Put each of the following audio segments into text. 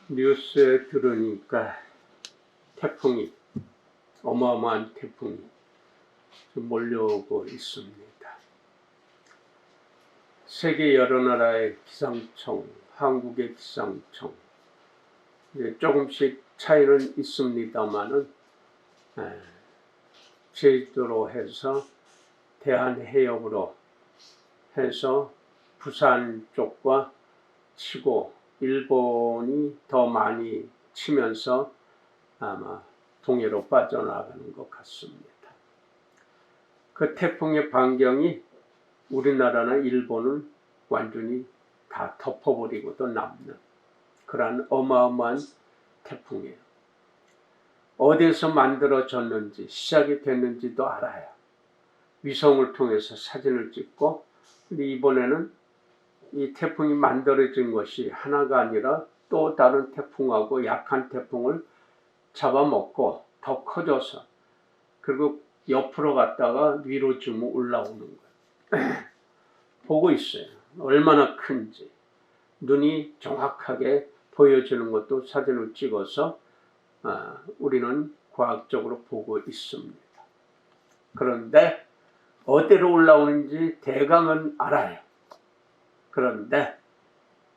뉴스에 들으니까 태풍이, 어마어마한 태풍이 몰려오고 있습니다. 세계 여러 나라의 기상청, 한국의 기상청, 이제 조금씩 차이는 있습니다만은 제주도로 해서 대한해역으로 해서 부산 쪽과 치고 일본이 더 많이 치면서 아마 동해로 빠져나가는 것 같습니다. 그 태풍의 반경이 우리나라나 일본을 완전히 다 덮어버리고도 남는 그러한 어마어마한 태풍이에요. 어디에서 만들어졌는지 시작이 됐는지도 알아요. 위성을 통해서 사진을 찍고, 근데 이번에는 이 태풍이 만들어진 것이 하나가 아니라 또 다른 태풍하고 약한 태풍을 잡아먹고 더 커져서 그리고 옆으로 갔다가 위로 좀 올라오는 거예요. 보고 있어요. 얼마나 큰지. 눈이 정확하게 보여지는 것도 사진을 찍어서 우리는 과학적으로 보고 있습니다. 그런데 어디로 올라오는지 대강은 알아요. 그런데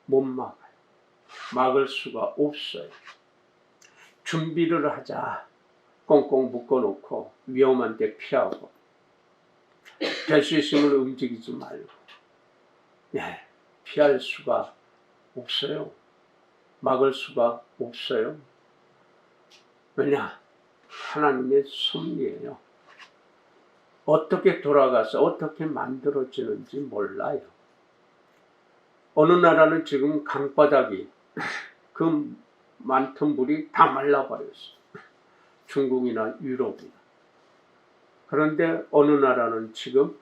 못 막아요. 막을 수가 없어요. 준비를 하자. 꽁꽁 묶어놓고 위험한 데 피하고 될 수 있으면 움직이지 말고 피할 수가 없어요. 막을 수가 없어요. 왜냐? 하나님의 섭리예요. 어떻게 돌아가서 어떻게 만들어지는지 몰라요. 어느 나라는 지금 강바닥이 그 많던 물이 다 말라버렸어요. 중국이나 유럽이나. 그런데 어느 나라는 지금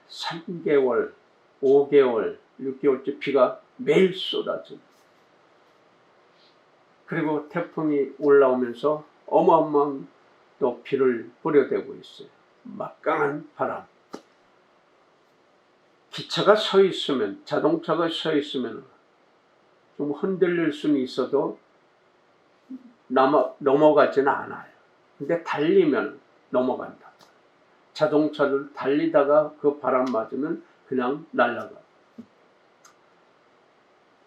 3개월, 5개월, 6개월째 비가 매일 쏟아져요. 그리고 태풍이 올라오면서 어마어마한 또 비를 뿌려대고 있어요. 막강한 바람. 기차가 서 있으면, 자동차가 서 있으면 좀 흔들릴 수는 있어도 넘어가지는 않아요. 근데 달리면 넘어간다. 자동차를 달리다가 그 바람 맞으면 그냥 날아가.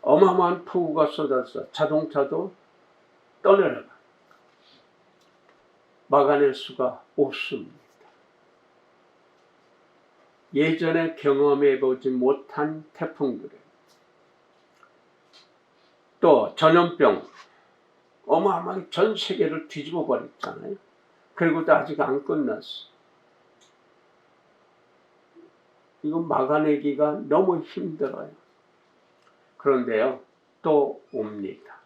어마어마한 폭우가 쏟아져 자동차도 떠내려가. 막아낼 수가 없습니다. 예전에 경험해보지 못한 태풍들이에요. 또 전염병 어마어마하게 전 세계를 뒤집어 버렸잖아요. 그리고도 아직 안 끝났어. 이거 막아내기가 너무 힘들어요. 그런데요, 또 옵니다.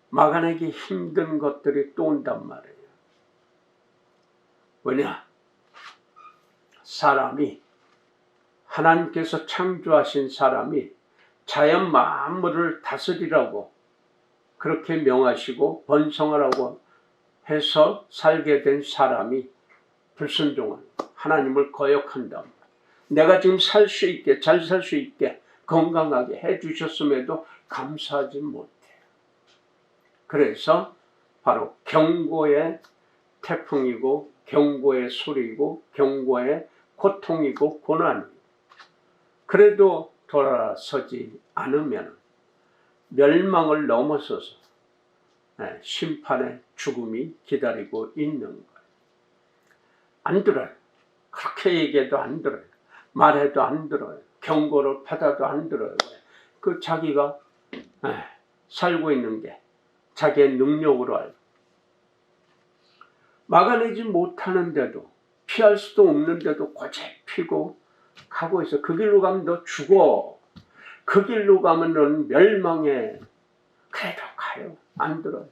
막아내기 힘든 것들이 또 온단 말이에요. 왜냐? 사람이, 하나님께서 창조하신 사람이 자연 만물을 다스리라고 그렇게 명하시고 번성하라고 해서 살게 된 사람이 불순종한 하나님을 거역한다. 내가 지금 살 수 있게, 잘 살 수 있게 건강하게 해주셨음에도 감사하지 못해요. 그래서 바로 경고의 태풍이고 경고의 소리이고 경고의 고통이고 고난이고, 그래도 돌아서지 않으면 멸망을 넘어서서 심판의 죽음이 기다리고 있는 거예요. 안 들어요. 그렇게 얘기해도 안 들어요. 말해도 안 들어요. 경고를 받아도 안 들어요. 그 자기가 살고 있는 게 자기의 능력으로 알고 막아내지 못하는데도, 피할 수도 없는데도 고집피고 가고 있어. 그 길로 가면 너 죽어. 그 길로 가면 넌 멸망해. 그래도 가요. 안 들어요.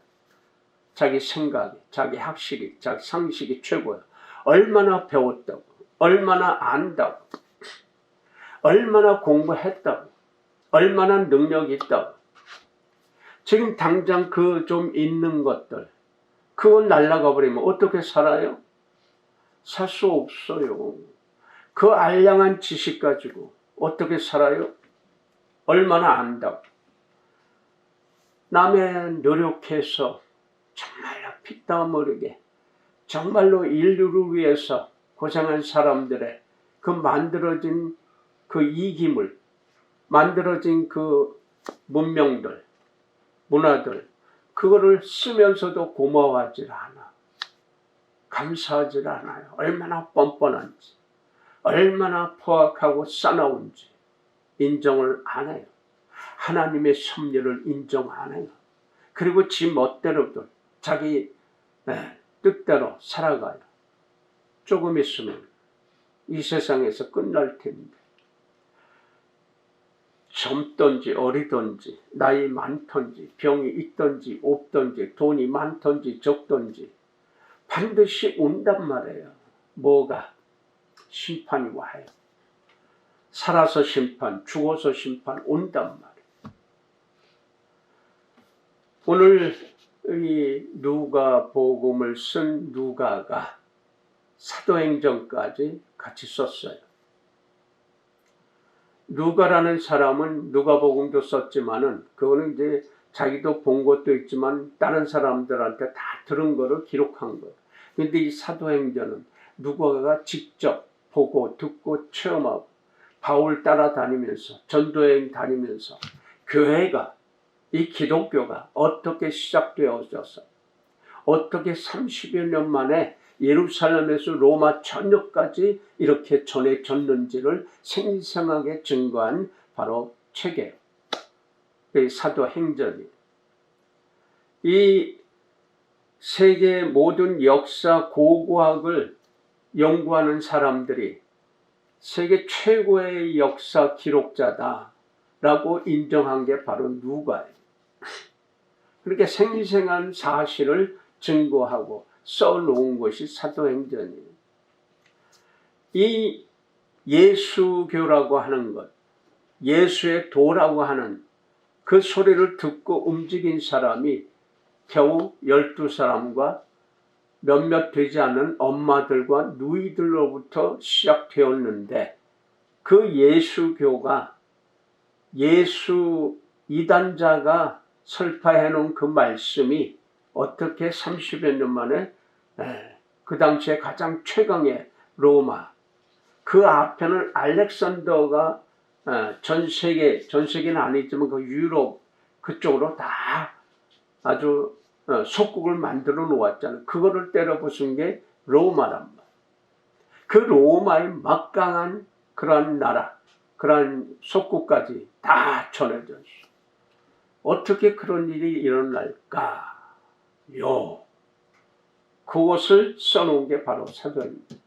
자기 생각이, 자기 학식이, 자기 상식이 최고야. 얼마나 배웠다고, 얼마나 안다고, 얼마나 공부했다고, 얼마나 능력이 있다고. 지금 당장 그 좀 있는 것들, 그거 날아가 버리면 어떻게 살아요? 살 수 없어요. 그 알량한 지식 가지고 어떻게 살아요? 얼마나 안다고. 남의 노력해서 정말로 피땀 흘리게 정말로 인류를 위해서 고생한 사람들의 그 만들어진 그 이기물, 만들어진 그 문명들, 문화들, 그거를 쓰면서도 고마워하질 않아. 감사하질 않아요. 얼마나 뻔뻔한지, 얼마나 포악하고 싸나운지 인정을 안 해요. 하나님의 섭리를 인정 안 해요. 그리고 지 멋대로도 자기 뜻대로 살아가요. 조금 있으면 이 세상에서 끝날 텐데, 젊든지 어리든지 나이 많든지 병이 있든지 없든지 돈이 많든지 적든지 반드시 온단 말이에요. 뭐가? 심판이 와요. 살아서 심판, 죽어서 심판 온단 말이에요. 오늘 이 누가복음을 쓴 누가가 사도행전까지 같이 썼어요. 누가라는 사람은 누가복음도 썼지만은 그거는 이제 자기도 본 것도 있지만 다른 사람들한테 다 들은 거를 기록한 거예요. 근데 이 사도행전은 누가가 직접 보고 듣고 체험하고 바울 따라다니면서 전도여행 다니면서 교회가, 이 기독교가 어떻게 시작되어져서 어떻게 30여 년 만에 예루살렘에서 로마 전역까지 이렇게 전해졌는지를 생생하게 증거한 바로 책이에요. 사도행전이. 이 세계 모든 역사 고고학을 연구하는 사람들이 세계 최고의 역사 기록자다라고 인정한 게 바로 누가예요. 그렇게 생생한 사실을 증거하고 써놓은 것이 사도행전이에요. 이 예수교라고 하는 것, 예수의 도라고 하는 그 소리를 듣고 움직인 사람이 겨우 12사람과 몇몇 되지 않은 엄마들과 누이들로부터 시작되었는데, 그 예수교가 예수 이단자가 설파해 놓은 그 말씀이 어떻게 30여 년 만에 그 당시에 가장 최강의 로마, 그 앞에는 알렉산더가 전 세계는 아니지만 그 유럽 그쪽으로 다 아주 속국을 만들어 놓았잖아요. 그거를 때려 부순 게 로마란 말. 그 로마의 막강한 그런 나라, 그런 속국까지 다 전해져 있어. 어떻게 그런 일이 일어날까요? 그것을 써놓은 게 바로 사도입니다.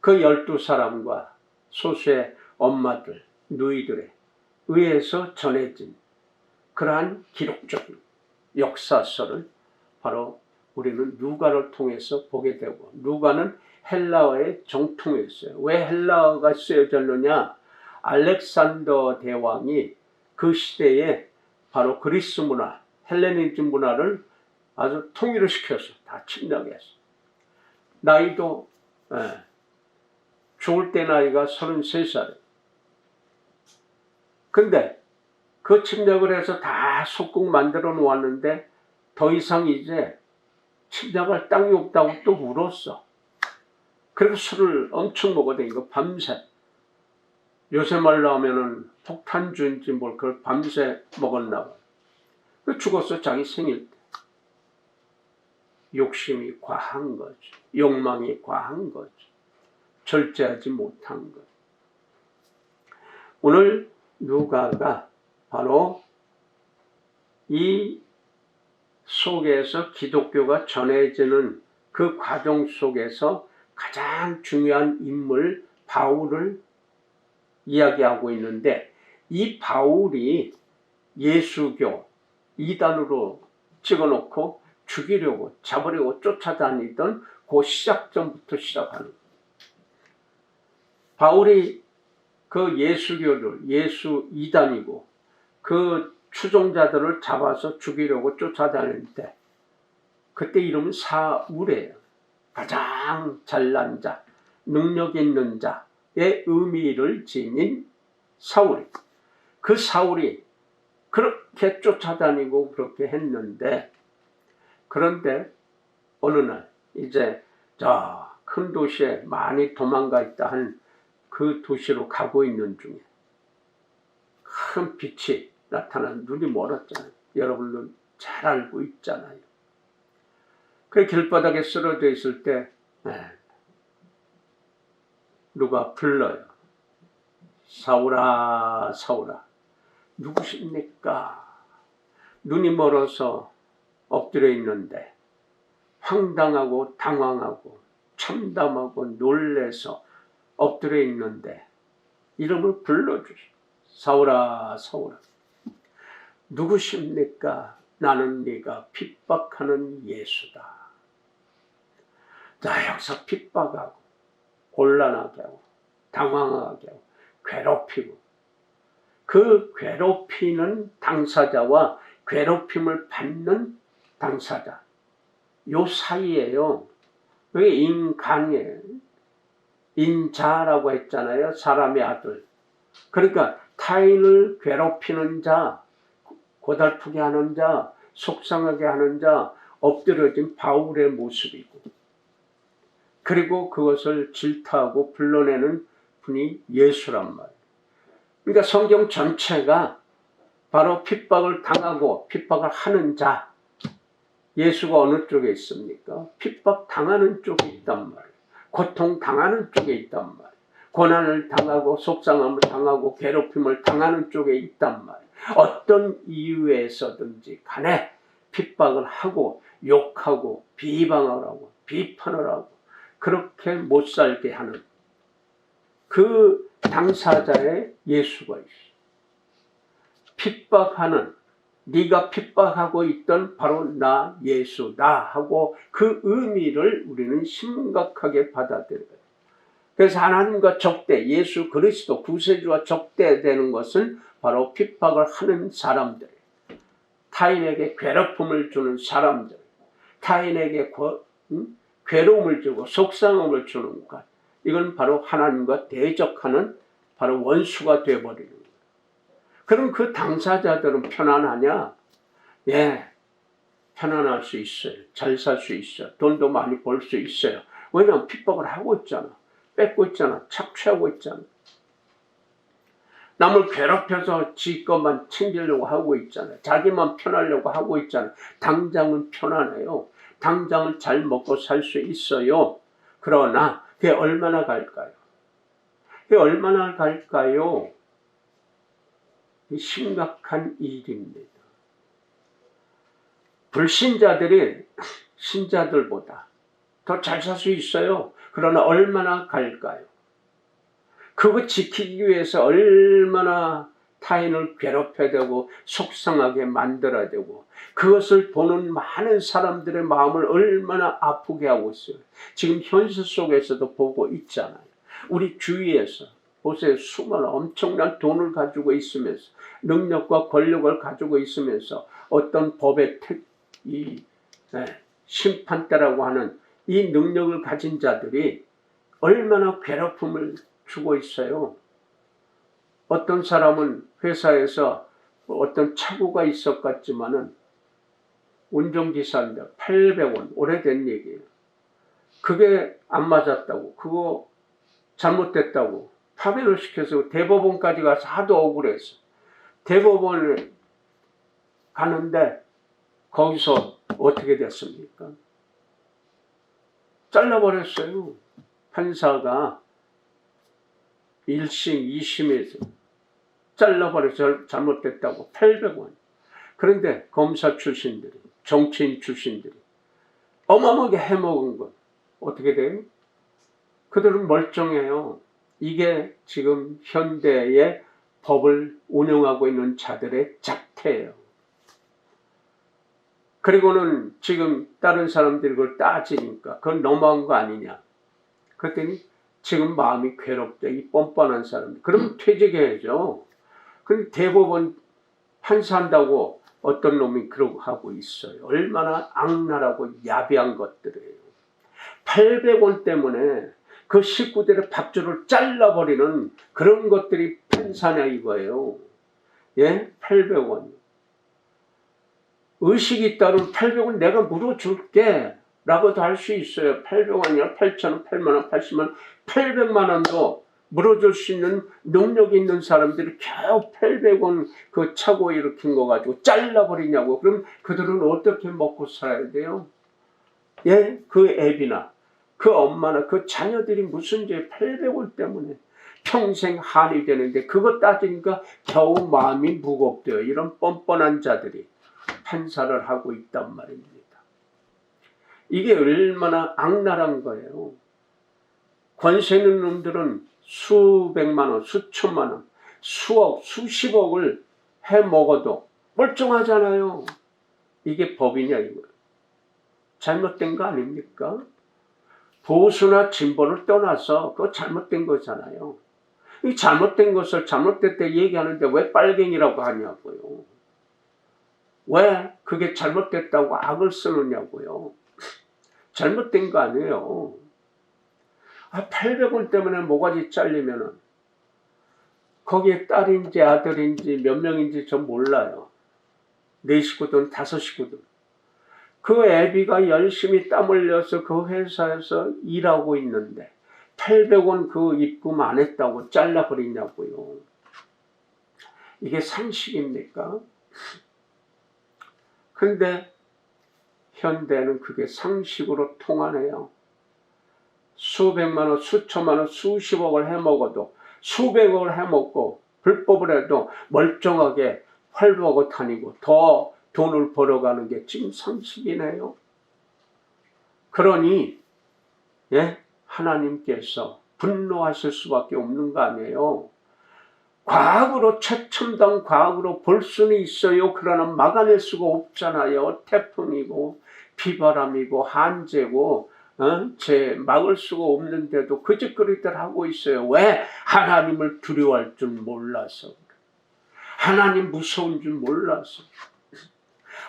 그 12사람과 소수의 엄마들, 누이들에 의해서 전해진 그러한 기록적인 역사서를 바로 우리는 누가를 통해서 보게 되고, 누가는 헬라어의 정통이었어요. 왜 헬라어가 쓰여졌느냐? 알렉산더 대왕이 그 시대에 바로 그리스 문화, 헬레니즘 문화를 아주 통일을 시켜서 다 침략했어. 나이도 죽을 때 나이가 33살. 근데 그 침략을 해서 다 속국 만들어 놓았는데 더 이상 이제 침략할 땅이 없다고 또 울었어. 그리고 술을 엄청 먹어대니까 밤새. 요새 말로 하면은 폭탄주인지 뭘 그걸 밤새 먹었나 봐. 죽었어, 자기 생일 때. 욕심이 과한 거죠. 욕망이 과한 거죠. 절제하지 못한 것. 오늘 누가가 바로 이 속에서 기독교가 전해지는 그 과정 속에서 가장 중요한 인물 바울을 이야기하고 있는데, 이 바울이 예수교 이단으로 찍어놓고 죽이려고 잡으려고 쫓아다니던 그 시작점부터 시작하는 거예요. 바울이 그 예수교를 예수 이단이고 그 추종자들을 잡아서 죽이려고 쫓아다닐 때, 그때 이름은 사울이에요. 가장 잘난 자, 능력 있는 자의 의미를 지닌 사울. 그 사울이 그렇게 쫓아다니고 그렇게 했는데, 그런데 어느 날 이제 저 큰 도시에 많이 도망가 있다 한 그 도시로 가고 있는 중에 큰 빛이 나타난, 눈이 멀었잖아요. 여러분들 잘 알고 있잖아요. 그 길바닥에 쓰러져 있을 때 누가 불러요. 사울아, 사울아, 누구십니까? 눈이 멀어서 엎드려 있는데 황당하고 당황하고 참담하고 놀래서 엎드려 있는데 이름을 불러주시. 사울아, 사울아, 누구십니까? 나는 네가 핍박하는 예수다. 자, 여기서 핍박하고 곤란하게 하고 당황하게 하고 괴롭히고, 그 괴롭히는 당사자와 괴롭힘을 받는 당사자, 요 사이에요. 그게 인간이에요. 인자라고 했잖아요. 사람의 아들. 그러니까 타인을 괴롭히는 자, 고달프게 하는 자, 속상하게 하는 자, 엎드려진 바울의 모습이고, 그리고 그것을 질타하고 불러내는 분이 예수란 말이에요. 그러니까 성경 전체가 바로 핍박을 당하고 핍박을 하는 자, 예수가 어느 쪽에 있습니까? 핍박 당하는 쪽에 있단 말이에요. 고통 당하는 쪽에 있단 말이에요. 고난을 당하고 속상함을 당하고 괴롭힘을 당하는 쪽에 있단 말이에요. 어떤 이유에서든지 간에 핍박을 하고 욕하고 비방을 하고 비판을 하고 그렇게 못 살게 하는 그 당사자의 예수가 있어. 핍박하는, 네가 핍박하고 있던 바로 나 예수다 하고 그 의미를 우리는 심각하게 받아들여요. 그래서 하나님과 적대, 예수 그리스도 구세주와 적대되는 것은 바로 핍박을 하는 사람들이에요. 타인에게 괴롭힘을 주는 사람들, 타인에게 괴로움을 주고 속상함을 주는 것, 이건 바로 하나님과 대적하는 바로 원수가 되어버리는 거예요. 그럼 그 당사자들은 편안하냐? 예, 편안할 수 있어요. 잘 살 수 있어요. 돈도 많이 벌 수 있어요. 왜냐하면 핍박을 하고 있잖아. 뺏고 있잖아. 착취하고 있잖아. 남을 괴롭혀서 지 것만 챙기려고 하고 있잖아요. 자기만 편하려고 하고 있잖아요. 당장은 편안해요. 당장은 잘 먹고 살 수 있어요. 그러나 그게 얼마나 갈까요? 그게 얼마나 갈까요? 심각한 일입니다. 불신자들이 신자들보다 더 잘 살 수 있어요. 그러나 얼마나 갈까요? 그거 지키기 위해서 얼마나 타인을 괴롭혀야 되고 속상하게 만들어야 되고, 그것을 보는 많은 사람들의 마음을 얼마나 아프게 하고 있어요. 지금 현실 속에서도 보고 있잖아요. 우리 주위에서 보세요. 수많은 엄청난 돈을 가지고 있으면서 능력과 권력을 가지고 있으면서 어떤 법의 심판대라고 하는 이 능력을 가진 자들이 얼마나 괴롭힘을 주고 있어요. 어떤 사람은 회사에서 어떤 착오가 있었겠지만은 운전기사인데 800원, 오래된 얘기예요. 그게 안 맞았다고, 그거 잘못됐다고 파면을 시켜서 대법원까지 가서 하도 억울해서 대법원을 가는데 거기서 어떻게 됐습니까? 잘라버렸어요. 판사가 1심, 2심에서 잘라버려서 잘못됐다고 800원. 그런데 검사 출신들이, 정치인 출신들이 어마어마하게 해먹은 건 어떻게 돼요? 그들은 멀쩡해요. 이게 지금 현대의 법을 운영하고 있는 자들의 작태예요. 그리고는 지금 다른 사람들이 그걸 따지니까 그건 너무한 거 아니냐. 그랬더니 지금 마음이 괴롭다. 이 뻔뻔한 사람들. 그러면 퇴직해야죠. 근데 대법원 판사한다고 어떤 놈이 그러고 하고 있어요. 얼마나 악랄하고 야비한 것들이에요. 800원 때문에 그 식구들의 밥줄을 잘라버리는 그런 것들이 판사냐 이거예요. 예? 800원. 의식이 있다면 800원 내가 물어줄게 라고도 할 수 있어요. 800원이나 8,000원, 8만원, 80만원, 800만원도 물어줄 수 있는 능력이 있는 사람들이 겨우 800원 그 차고 일으킨 거 가지고 잘라버리냐고. 그럼 그들은 어떻게 먹고 살아야 돼요? 예? 그 애비나 그 엄마나 그 자녀들이 무슨 죄 800원 때문에 평생 한이 되는데 그거 따지니까 겨우 마음이 무겁대요. 이런 뻔뻔한 자들이 판사를 하고 있단 말입니다. 이게 얼마나 악랄한 거예요. 권세 있는 놈들은 수백만 원, 수천만 원, 수억, 수십억을 해 먹어도 멀쩡하잖아요. 이게 법이냐 이거. 잘못된 거 아닙니까? 보수나 진보를 떠나서 그거 잘못된 거잖아요. 이 잘못된 것을 잘못됐다 얘기하는데 왜 빨갱이라고 하냐고요. 왜 그게 잘못됐다고 악을 쓰느냐고요. 잘못된 거 아니에요. 800원 때문에 모가지 잘리면은 거기에 딸인지 아들인지 몇 명인지 전 몰라요. 4식구든 5식구든. 그 애비가 열심히 땀 흘려서 그 회사에서 일하고 있는데 800원 그 입금 안 했다고 잘라버리냐고요. 이게 상식입니까? 근데 현대는 그게 상식으로 통하네요. 수백만 원, 수천만 원, 수십억을 해먹어도 수백억을 해먹고 불법을 해도 멀쩡하게 활보하고 다니고 더 돈을 벌어가는 게 지금 상식이네요. 그러니 예? 하나님께서 분노하실 수밖에 없는 거 아니에요. 과학으로 최첨단 과학으로 볼 수는 있어요. 그러나 막아낼 수가 없잖아요. 태풍이고 비바람이고 한재고 막을 수가 없는데도 그 짓거리들 하고 있어요. 왜? 하나님을 두려워할 줄 몰라서. 하나님 무서운 줄 몰라서.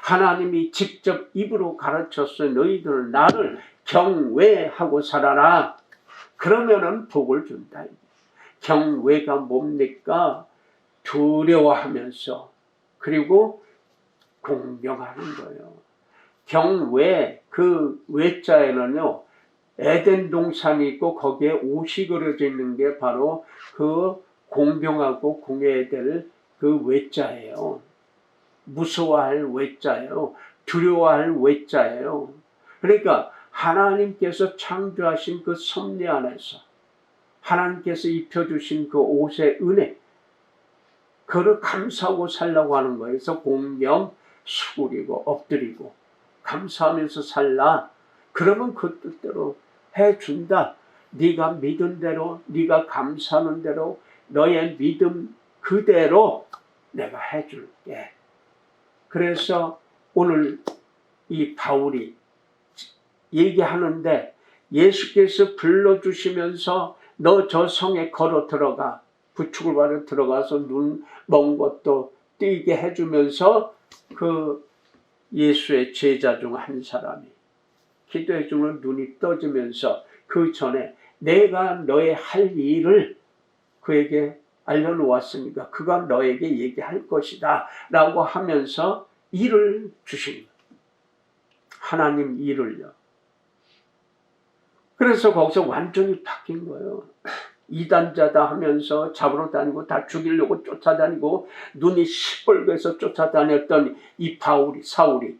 하나님이 직접 입으로 가르쳤어요. 너희들 나를 경외하고 살아라. 그러면은 복을 준다. 경외가 뭡니까? 두려워하면서 그리고 공경하는 거예요. 경외 그 외자에는요 에덴 동산이 있고 거기에 옷이 그려져 있는 게 바로 그 공경하고 공해야 될 그 외자예요. 무서워할 외자예요. 두려워할 외자예요. 그러니까 하나님께서 창조하신 그 섭리 안에서 하나님께서 입혀주신 그 옷의 은혜 그를 감사하고 살라고 하는 거예요. 그래서 공경, 수그리고 엎드리고 감사하면서 살라. 그러면 그 뜻대로 해준다. 네가 믿은 대로 네가 감사하는 대로 너의 믿음 그대로 내가 해줄게. 그래서 오늘 이 바울이 얘기하는데 예수께서 불러주시면서 너 저 성에 걸어 들어가 부축을 받아 들어가서 눈 먼 것도 띄게 해주면서 그 예수의 제자 중 한 사람이 기도해 주면 눈이 떠지면서 그 전에 내가 너의 할 일을 그에게 알려놓았으니까 그가 너에게 얘기할 것이다 라고 하면서 일을 주신 거예요. 하나님 일을요. 그래서 거기서 완전히 바뀐 거예요. 이단자다 하면서 잡으러 다니고 다 죽이려고 쫓아다니고 눈이 시뻘개서 쫓아다녔던 이 사울이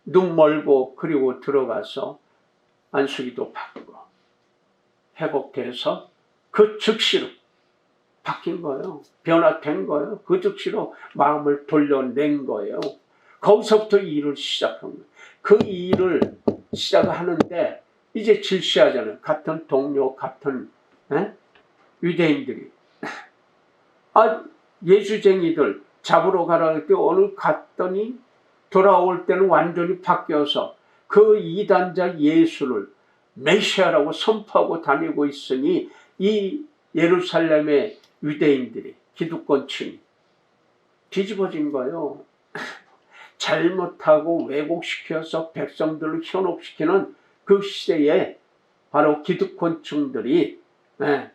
눈 멀고 그리고 들어가서 안수기도 받고 회복돼서 그 즉시로 바뀐 거예요. 변화된 거예요. 그 즉시로 마음을 돌려낸 거예요. 거기서부터 일을 시작한 거예요. 그 일을 시작하는데 이제 질시하잖아요. 같은 동료, 같은 유대인들이 예수쟁이들 잡으러 가라 할 때 어느 갔더니 돌아올 때는 완전히 바뀌어서 그 이단자 예수를 메시아라고 선포하고 다니고 있으니 이 예루살렘의 유대인들이 기득권층이 뒤집어진 거예요. 잘못하고 왜곡시켜서 백성들을 현혹시키는 그 시대에 바로 기득권층들이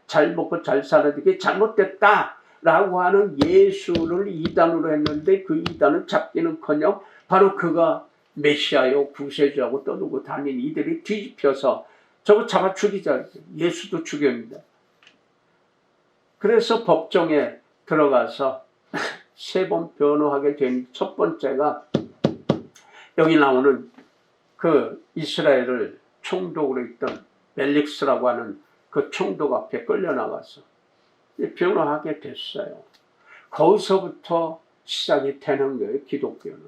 잘 먹고 잘 살아야 되게 잘못됐다 라고 하는 예수를 이단으로 했는데 그 이단은 잡기는커녕 바로 그가 메시아요 구세주하고 떠들고 다닌 이들이 뒤집혀서 저거 잡아 죽이자. 예수도 죽였는데. 그래서 법정에 들어가서 3번 변호하게 된 첫 번째가 여기 나오는 그 이스라엘을 총독으로 있던 멜릭스라고 하는 그 총독 앞에 끌려나가서 변호하게 됐어요. 거기서부터 시작이 되는 거예요. 기독교는.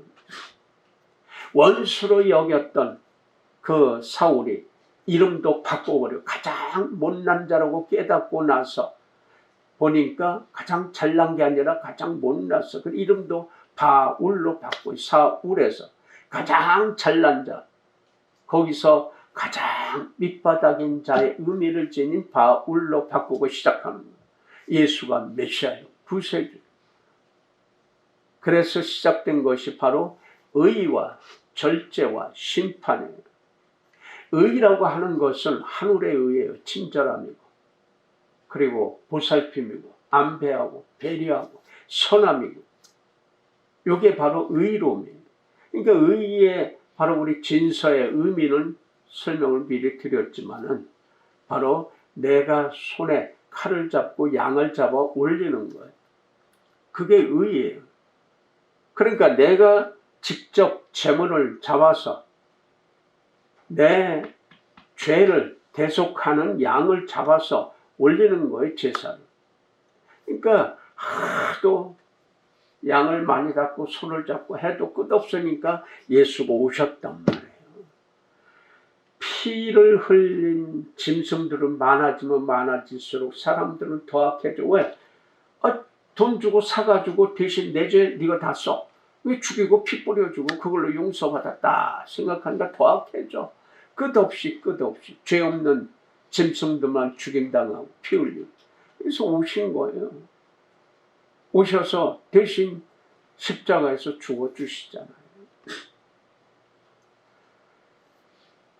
원수로 여겼던 그 사울이 이름도 바꿔버려. 가장 못난 자라고 깨닫고 나서 보니까 가장 잘난 게 아니라 가장 못났어. 그 이름도 바울로 바꾸고 사울에서 가장 잘난 자. 거기서 가장 밑바닥인 자의 의미를 지닌 바울로 바꾸고 시작하는 거예요. 예수가 메시아요. 구세주. 그래서 시작된 것이 바로 의와 절제와 심판이에요. 의라고 하는 것은 하늘의 의예요. 친절함이고 그리고 보살핌이고 안배하고 배려하고 선함이고 이게 바로 의로움이에요. 그러니까 의의 바로 우리 진서의 의미는 설명을 미리 드렸지만은 바로 내가 손에 칼을 잡고 양을 잡아 올리는 거예요. 그게 의예요. 그러니까 내가 직접 제물을 잡아서 내 죄를 대속하는 양을 잡아서 올리는 거예요. 제사를. 그러니까 하도 양을 많이 잡고 손을 잡고 해도 끝없으니까 예수가 오셨단 말이에요. 피를 흘린 짐승들은 많아지면 많아질수록 사람들은 더 악해져. 왜? 돈 주고 사가지고 대신 내 죄 네가 다 써. 왜 죽이고 피 뿌려주고 그걸로 용서받았다 생각하니까 더 악해져. 끝없이 죄 없는 짐승들만 죽임당하고 피 흘리고. 그래서 오신 거예요. 오셔서 대신 십자가에서 죽어주시잖아요.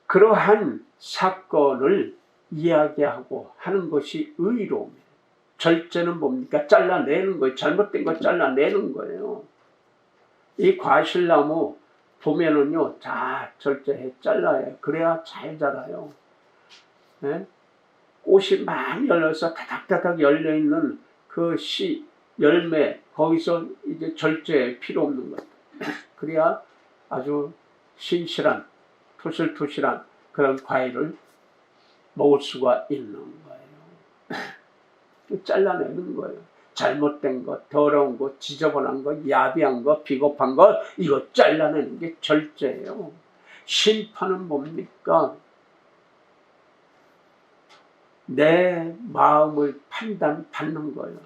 그러한 사건을 이야기하고 하는 것이 의로움이에요. 절제는 뭡니까? 잘라내는 거예요. 잘못된 거 잘라내는 거예요. 이 과실나무 보면은요, 다 절제해 잘라요. 그래야 잘 자라요. 네? 꽃이 많이 열려서 다닥다닥 열려있는 그 열매, 거기서 이제 절제 필요 없는 거예요. 그래야 아주 신실한, 토실토실한 그런 과일을 먹을 수가 있는 거예요. 잘라내는 거예요. 잘못된 것, 더러운 것, 지저분한 것, 야비한 것, 비겁한 것, 이거 잘라내는 게 절제예요. 심판은 뭡니까? 내 마음을 판단받는 거예요.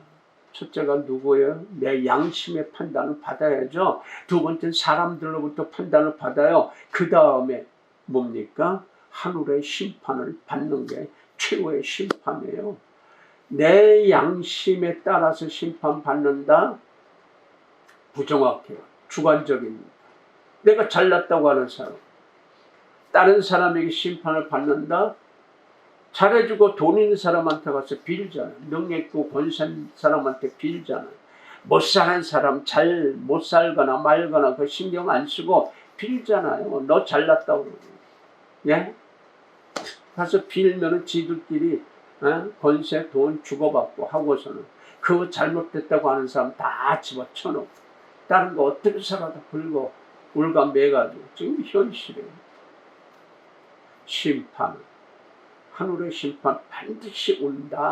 첫째가 누구예요? 내 양심의 판단을 받아야죠. 두 번째는 사람들로부터 판단을 받아요. 그 다음에 뭡니까? 하늘의 심판을 받는 게 최후의 심판이에요. 내 양심에 따라서 심판받는다? 부정확해요. 주관적입니다. 내가 잘났다고 하는 사람, 다른 사람에게 심판을 받는다? 잘해주고 돈 있는 사람한테 가서 빌잖아요. 명예 있고 권세 있는 사람한테 빌잖아요. 못 사는 사람, 잘 못 살거나 말거나 그 신경 안 쓰고 빌잖아요. 너 잘났다고 그러고. 예? 가서 빌면은 지들끼리 권세, 돈 주고받고 하고서는 그거 잘못됐다고 하는 사람 다 집어쳐놓고 다른 거 어떻게 살아도 긁어 울가매가지고 지금 현실이에요. 심판, 하늘의 심판 반드시 온다.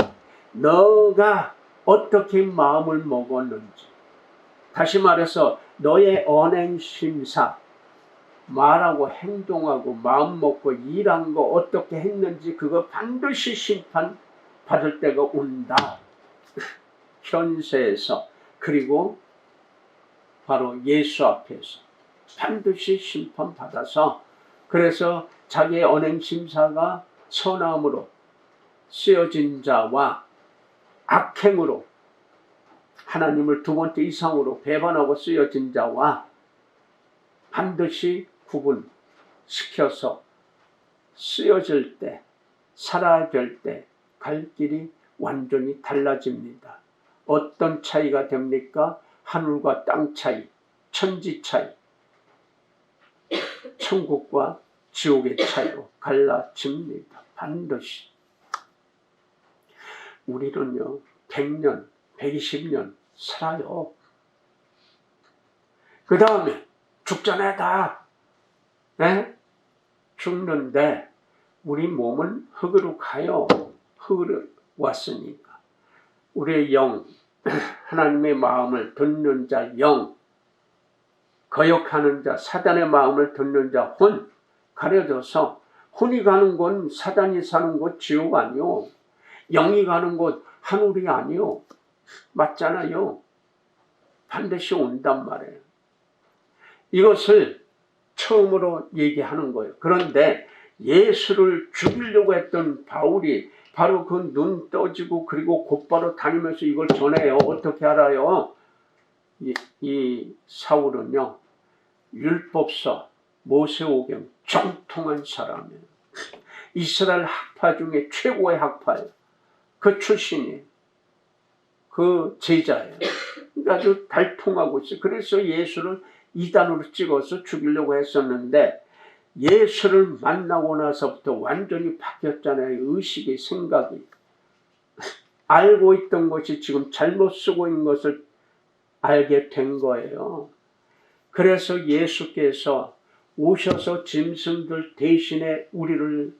너가 어떻게 마음을 먹었는지, 다시 말해서 너의 언행심사, 말하고 행동하고 마음먹고 일한 거 어떻게 했는지 그거 반드시 심판 받을 때가 온다. 현세에서 그리고 바로 예수 앞에서 반드시 심판받아서, 그래서 자기의 언행심사가 선함으로 쓰여진 자와 악행으로 하나님을 두 번째 이상으로 배반하고 쓰여진 자와 반드시 구분시켜서 쓰여질 때, 살아야 될 때 갈 길이 완전히 달라집니다. 어떤 차이가 됩니까? 하늘과 땅 차이, 천지 차이, 천국과 지옥의 차이로 갈라집니다. 반드시. 우리는요 100년, 120년 살아요. 그 다음에 죽전에 다 죽는데 우리 몸은 흙으로 가요. 흙으로 왔으니까. 우리의 영, 하나님의 마음을 듣는 자 영, 거역하는 자, 사단의 마음을 듣는 자 혼, 가려져서 혼이 가는 곳, 사단이 사는 곳 지옥 아니요. 영이 가는 곳 하늘이 아니요. 맞잖아요. 반드시 온단 말이에요. 이것을 처음으로 얘기하는 거예요. 그런데 예수를 죽이려고 했던 바울이 바로 그 눈 떠지고 그리고 곧바로 다니면서 이걸 전해요. 어떻게 알아요? 이 사울은요 율법서, 모세오경 정통한 사람이에요. 이스라엘 학파 중에 최고의 학파예요. 그 출신이 그 제자예요. 아주 달통하고 있어요. 그래서 예수를 이단으로 찍어서 죽이려고 했었는데 예수를 만나고 나서부터 완전히 바뀌었잖아요. 의식이, 생각이. 알고 있던 것이 지금 잘못 쓰고 있는 것을 알게 된 거예요. 그래서 예수께서 오셔서 짐승들 대신에 우리를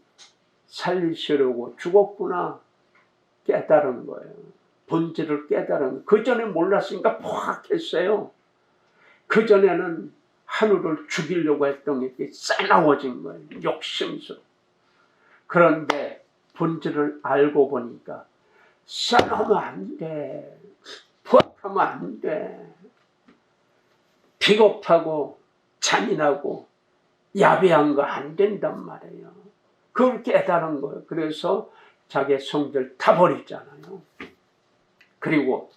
살리시려고 죽었구나 깨달은 거예요. 본질을 깨달은 거예요. 그 전에 몰랐으니까 포악했어요. 그 전에는 하늘을 죽이려고 했던 게 싸나워진 거예요. 욕심스러워. 그런데 본질을 알고 보니까 싸나우면 안 돼. 포악하면 안 돼. 비겁하고 잔인하고 야비한 거 안 된단 말이에요. 그걸 깨달은 거예요. 그래서 자기의 성질 다 버리잖아요. 그리고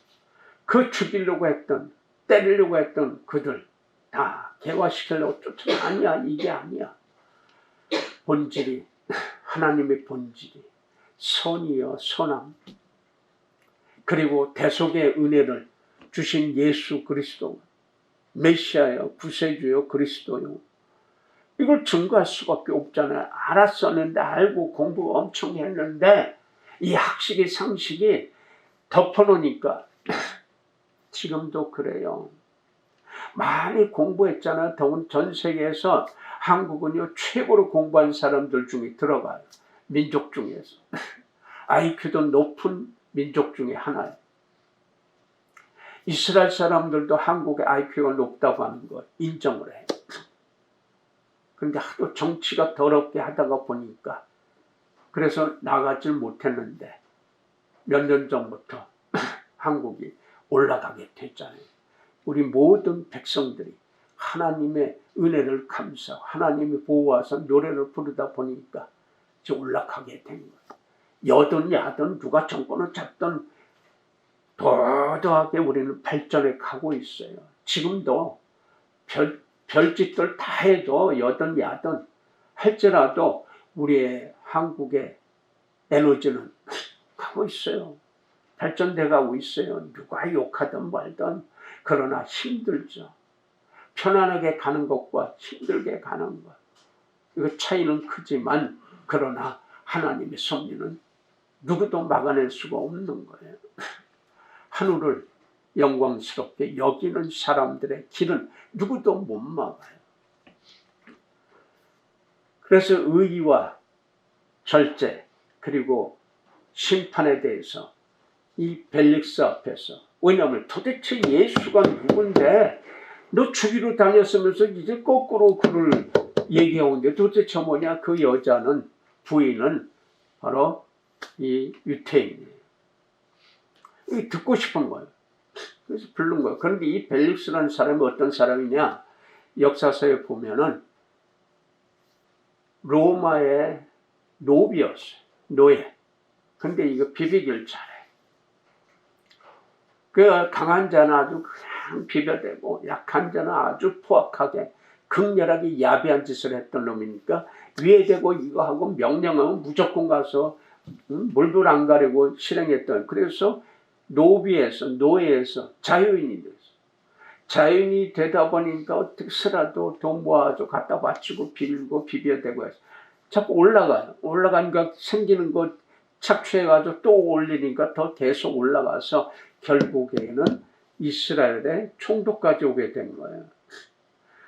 그 죽이려고 했던, 때리려고 했던 그들 다 개화시키려고 쫓아가. 아니야, 이게 아니야. 본질이, 하나님의 본질이 선이요, 선함. 그리고 대속의 은혜를 주신 예수 그리스도, 메시아요, 구세주요, 그리스도요. 이걸 증거할 수밖에 없잖아요. 알았었는데, 알고 공부 엄청 했는데 이 학식이 상식이 덮어놓으니까 지금도 그래요. 많이 공부했잖아요. 전 세계에서 한국은요 최고로 공부한 사람들 중에 들어가요. 민족 중에서. IQ도 높은 민족 중에 하나예요. 이스라엘 사람들도 한국의 IQ가 높다고 하는 거 인정을 해요. 그런데 하도 정치가 더럽게 하다가 보니까 그래서 나가질 못했는데 몇 년 전부터 한국이 올라가게 됐잖아요. 우리 모든 백성들이 하나님의 은혜를 감사하고 하나님이 보호하셔서 노래를 부르다 보니까 이제 올라가게 된 거예요. 여든 야든 누가 정권을 잡든 도도하게 우리는 발전해 가고 있어요. 지금도 별짓들 다 해도 여든 야든 할지라도 우리의 한국의 에너지는 가고 있어요. 발전돼 가고 있어요. 누가 욕하든 말든. 그러나 힘들죠. 편안하게 가는 것과 힘들게 가는 것. 이거 차이는 크지만 그러나 하나님의 섭리는 누구도 막아낼 수가 없는 거예요. 하늘을 영광스럽게 여기는 사람들의 길은 누구도 못 막아요. 그래서 의의와 절제 그리고 심판에 대해서 이 벨릭스 앞에서, 왜냐하면 도대체 예수가 누군데 너 죽이러 다녔으면서 이제 거꾸로 그를 얘기하는데 도대체 뭐냐. 그 여자는, 부인은 바로 이 유태인이에요. 이 듣고 싶은 거예요. 그래서 부른 거예요. 그런데 이 벨릭스라는 사람이 어떤 사람이냐, 역사서에 보면은 로마의 노비였어요. 노예. 근데 이거 비비기를 잘해. 그 강한 자는 아주 그냥 비벼대고 약한 자는 아주 포악하게 극렬하게 야비한 짓을 했던 놈이니까 위에 대고 이거 하고 명령하면 무조건 가서 물불 안 가리고 실행했던. 그래서 노예에서 자유인이 됐어. 자유인이 되다 보니까 어떻게 쓰라도 돈 모아서 갖다 바치고 빌고 비벼대고 해서 자꾸 올라가요. 올라가니까 생기는 것 착취해가지고 또 올리니까 더 계속 올라가서 결국에는 이스라엘에 총독까지 오게 된 거예요.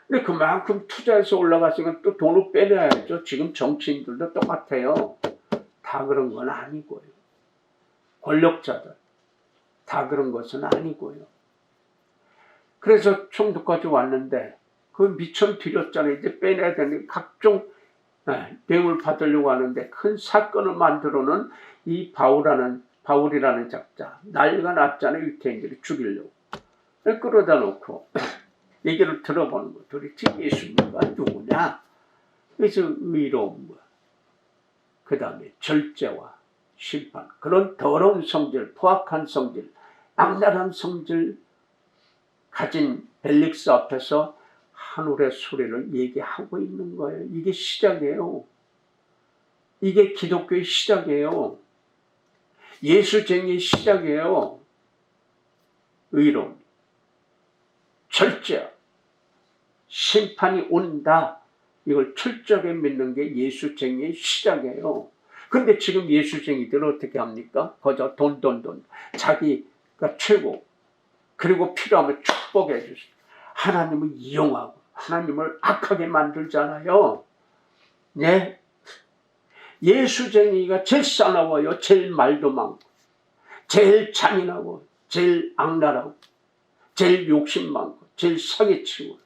근데 그만큼 투자해서 올라갔으니까 또 돈을 빼내야죠. 지금 정치인들도 똑같아요. 다 그런 건 아니고요. 권력자들 다 그런 것은 아니고요. 그래서 총독까지 왔는데 그 미천 드렸잖아요. 이제 빼내야 되는 각종 뇌물 받으려고 하는데 큰 사건을 만들어는 이 바울이라는 작자 난리가 났잖아요. 유태인들이 죽이려고. 끌어다 놓고 얘기를 들어보는 거. 도대체 예수님과 누구냐? 그래서 의로운 거. 그 다음에 절제와 심판. 그런 더러운 성질, 포악한 성질, 악랄한 성질 가진 벨릭스 앞에서 하늘의 소리를 얘기하고 있는 거예요. 이게 시작이에요. 이게 기독교의 시작이에요. 예수쟁이의 시작이에요. 의로움, 절제, 심판이 온다. 이걸 철저하게 믿는 게 예수쟁이의 시작이에요. 근데 지금 예수쟁이들은 어떻게 합니까? 거저 돈. 자기가 최고. 그리고 필요하면 축복해 주세요. 하나님을 이용하고 하나님을 악하게 만들잖아요. 네? 예수쟁이가 제일 싸나워요. 제일 말도 많고 제일 잔인하고 제일 악랄하고 제일 욕심 많고 제일 사기치고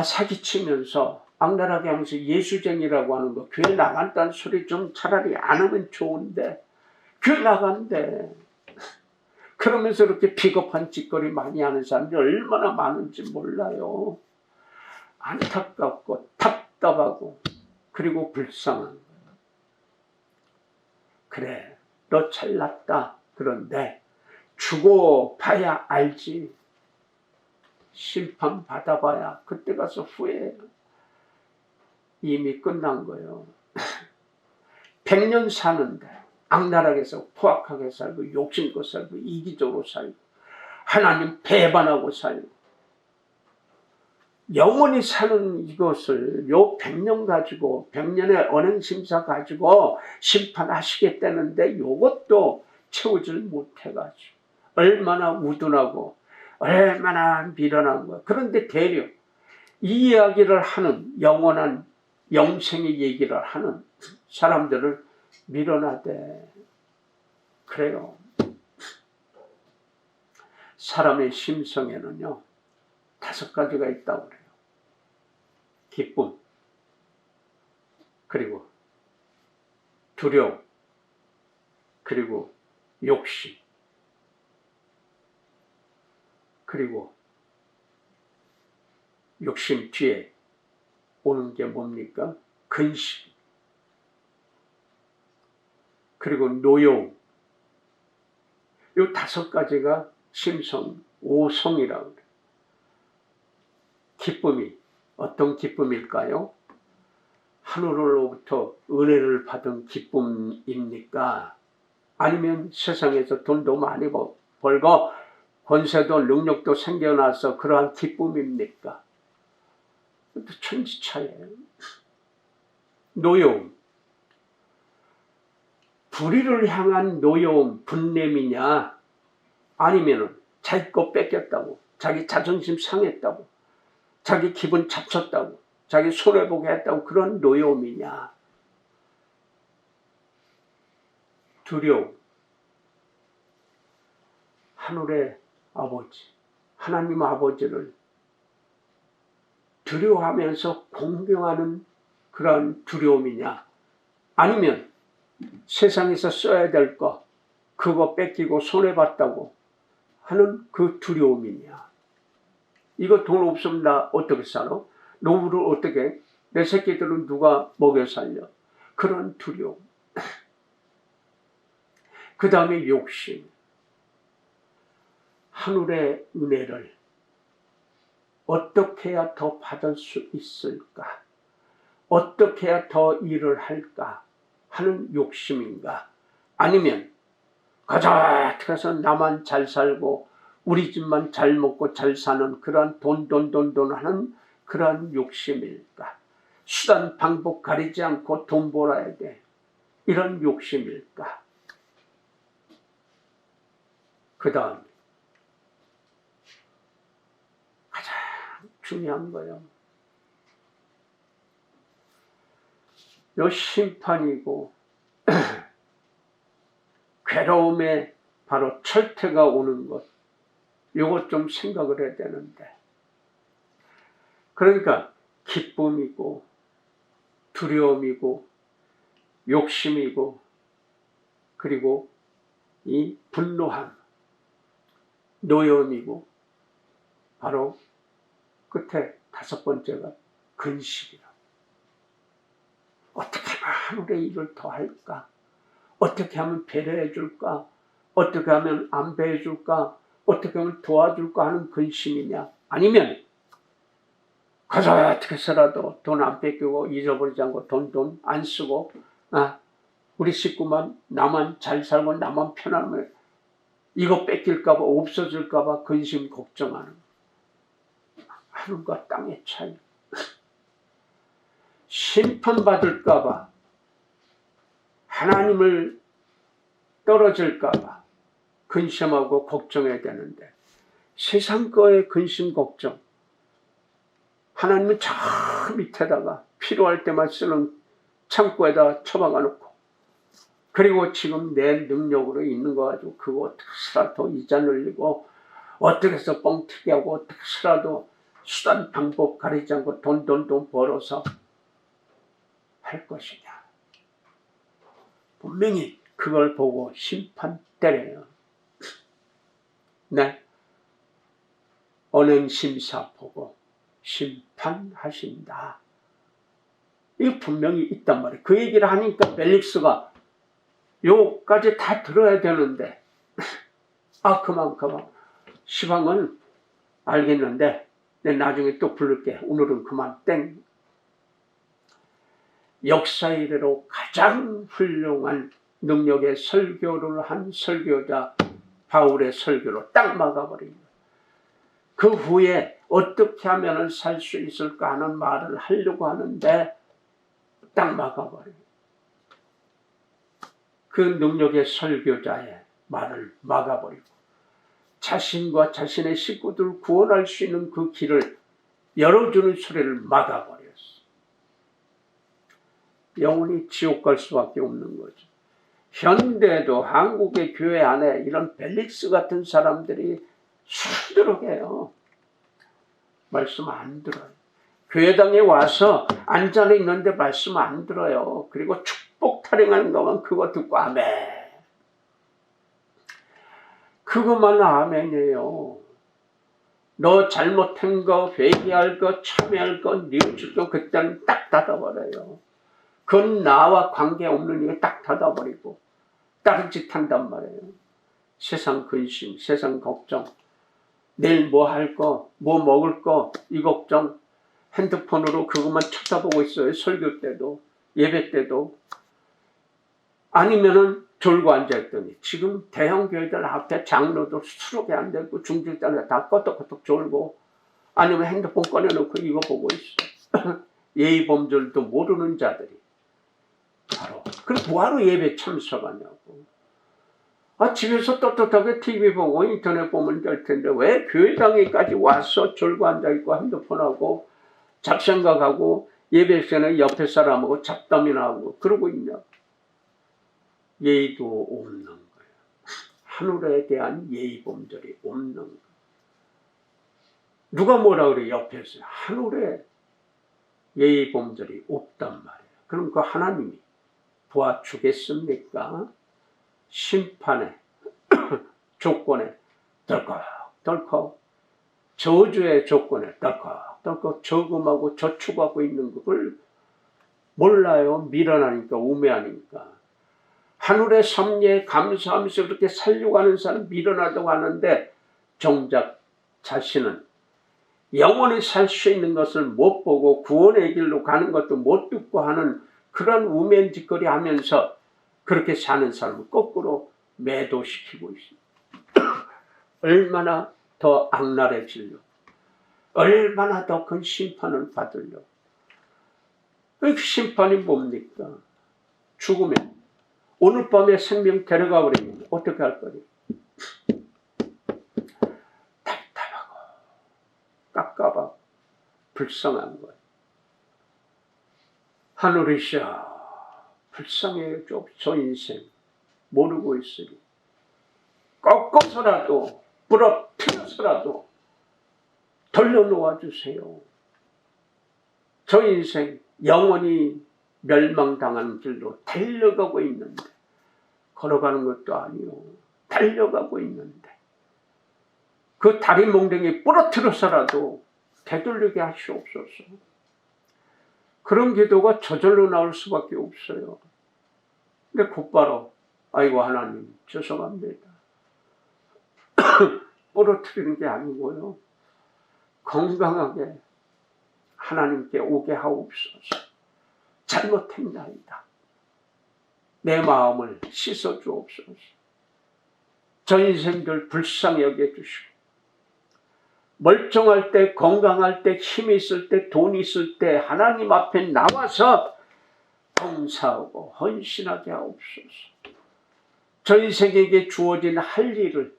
사기치면서 악랄하게 하면서 예수쟁이라고 하는 거 교회 나간다는 소리 좀 차라리 안 하면 좋은데 교회 나간대. 그러면서 이렇게 비겁한 짓거리 많이 하는 사람들이 얼마나 많은지 몰라요. 안타깝고 답답하고 그리고 불쌍한 거예요. 그래, 너 잘났다. 그런데 죽어봐야 알지. 심판 받아봐야 그때 가서 후회해요. 이미 끝난 거예요. 100년 사는데 악랄하게 살고 포악하게 살고 욕심껏 살고 이기적으로 살고 하나님 배반하고 살고 영원히 사는 이것을 요 100년 가지고 100년의 언행심사 가지고 심판하시겠다는데 요것도 채우질 못해가지고 얼마나 우둔하고 얼마나 미련한 거야. 그런데 대려 이 이야기를 하는 영원한 영생의 얘기를 하는 사람들을 밀어나대. 그래요. 사람의 심성에는요 5가지가 있다고 그래요. 기쁨, 그리고 두려움, 그리고 욕심, 그리고 욕심 뒤에 오는 게 뭡니까? 근심, 그리고 노여움. 이 5가지가 심성, 오성이라고 그래요. 기쁨이 어떤 기쁨일까요? 하늘로부터 은혜를 받은 기쁨입니까? 아니면 세상에서 돈도 많이 벌고 권세도 능력도 생겨나서 그러한 기쁨입니까? 그것도 천지차이예요. 노여움. 불의를 향한 노여움, 분냄이냐? 아니면 자기 거 뺏겼다고, 자기 자존심 상했다고, 자기 기분 잡쳤다고, 자기 손해보게 했다고 그런 노여움이냐? 두려움. 하늘의 아버지, 하나님 아버지를 두려워하면서 공경하는 그런 두려움이냐? 아니면 세상에서 써야 될 거 그거 뺏기고 손해봤다고 하는 그 두려움이냐? 이거 돈 없으면 나 어떻게 살아? 노후를 어떻게? 내 새끼들은 누가 먹여 살려? 그런 두려움. 그 다음에 욕심. 하늘의 은혜를 어떻게 해야 더 받을 수 있을까? 어떻게 해야 더 일을 할까? 하는 욕심인가? 아니면 가자 해서 나만 잘 살고 우리 집만 잘 먹고 잘 사는 그러한 돈 하는 그러한 욕심일까? 수단 방법 가리지 않고 돈 벌어야 돼. 이런 욕심일까? 그 다음에 가장 중요한 거예요. 요 심판이고 괴로움에 바로 철퇴가 오는 것, 요것 좀 생각을 해야 되는데, 그러니까 기쁨이고 두려움이고 욕심이고 그리고 이 분노함, 노여움이고 바로 끝에 다섯 번째가 근심이라. 어떻게 하면 하늘의 일을 더 할까? 어떻게 하면 배려해 줄까? 어떻게 하면 안 배해 줄까? 어떻게 하면 도와줄까 하는 근심이냐? 아니면 가서 어떻게 해서라도 돈 안 뺏기고 잊어버리지 않고 돈 안 쓰고 우리 식구만 나만 잘 살고 나만 편하면 이거 뺏길까 봐 없어질까 봐 근심 걱정하는 하늘과 땅의 차이. 심판받을까 봐 하나님을 떨어질까 봐 근심하고 걱정해야 되는데 세상 거에 근심 걱정, 하나님은 저 밑에다가 필요할 때만 쓰는 창고에다 처박아 놓고, 그리고 지금 내 능력으로 있는 거 가지고 그거 어떻게 해서라도 이자 늘리고 어떻게 해서 뻥튀기 하고 어떻게 해서라도 수단 방법 가리지 않고 돈 벌어서 할 것이냐. 분명히 그걸 보고 심판 때려요. 네. 언행심사 보고 심판하신다. 이거 분명히 있단 말이에요. 그 얘기를 하니까 벨릭스가 요까지 다 들어야 되는데 그만 시방은 알겠는데 내 나중에 또 부를게. 오늘은 그만 땡. 역사 이래로 가장 훌륭한 능력의 설교를 한 설교자 바울의 설교로 딱 막아버린 거예요. 그 후에 어떻게 하면 살 수 있을까 하는 말을 하려고 하는데 딱 막아버려요. 그 능력의 설교자의 말을 막아버리고 자신과 자신의 식구들을 구원할 수 있는 그 길을 열어주는 소리를 막아버렸어. 영원히 지옥 갈 수밖에 없는 거죠. 현대도 한국의 교회 안에 이런 벨릭스 같은 사람들이 수두룩해요. 말씀 안 들어요. 교회당에 와서 앉아 있는데 말씀 안 들어요. 그리고 축복 타령하는 것만 그거 듣고 아멘. 그것만 아멘이에요. 너 잘못한 거, 회개할 거, 참여할 거, 뉘우칠 거 그때는 딱 닫아버려요. 그건 나와 관계없는 일을 딱 닫아버리고 다른 짓 한단 말이에요. 세상 근심, 세상 걱정, 내일 뭐 할 거, 뭐 먹을 거, 이 걱정, 핸드폰으로 그것만 쳐다보고 있어요. 설교 때도, 예배 때도. 아니면은 졸고 앉아있더니 지금 대형 교회들 앞에 장로도 수록이 안 되고 중직자들 다 껐덕껐덕 졸고, 아니면 핸드폰 꺼내놓고 이거 보고 있어. 예의 범절도 모르는 자들이 바로. 그럼 뭐하러 예배 참석하냐고. 집에서 떳떳하게 TV 보고 인터넷 보면 될 텐데 왜 교회당에까지 와서 졸고 앉아있고 핸드폰하고 잡생각하고 예배 시간에 옆에 사람하고 잡담이나 하고 그러고 있냐. 예의도 없는 거예요. 하늘에 대한 예의 범절이 없는 거예요. 누가 뭐라 그래 옆에서. 하늘에 예의 범절이 없단 말이에요. 그럼 그 하나님이 도와주겠습니까? 심판의 조건에 덜컥 저주의 조건에 덜컥 저금하고 저축하고 있는 그걸 몰라요. 미련하니까 우매하니까. 하늘의 섭리에 감사하면서 그렇게 살려고 하는 사람 미련하다고 하는데 정작 자신은 영원히 살 수 있는 것을 못 보고 구원의 길로 가는 것도 못 듣고 하는 그런 우매한 짓거리 하면서 그렇게 사는 사람은 거꾸로 매도시키고 있습니다. 얼마나 더 악랄해지려, 얼마나 더 큰 심판을 받으려. 그 심판이 뭡니까? 죽으면, 오늘 밤에 생명 데려가 버리면 어떻게 할 거예요? 답답하고 깝깝하고 불쌍한 거예요. 하늘이시여, 불쌍해 저 인생 모르고 있으니 꺾어서라도 부러뜨려서라도 돌려놓아 주세요. 저 인생 영원히 멸망당하는 길로 달려가고 있는데, 걸어가는 것도 아니요, 달려가고 있는데 그 다리 몽둥이 부러뜨려서라도 되돌리게 하시옵소서. 그런 기도가 저절로 나올 수밖에 없어요. 근데 곧바로 아이고 하나님 죄송합니다. 부러뜨리는 게 아니고요, 건강하게 하나님께 오게 하옵소서. 잘못했나이다. 내 마음을 씻어 주옵소서. 저 인생들 불쌍히 여겨주시고, 멀쩡할 때, 건강할 때, 힘이 있을 때, 돈이 있을 때 하나님 앞에 나와서 봉사하고 헌신하게 하옵소서. 저 인생에게 주어진 할 일을,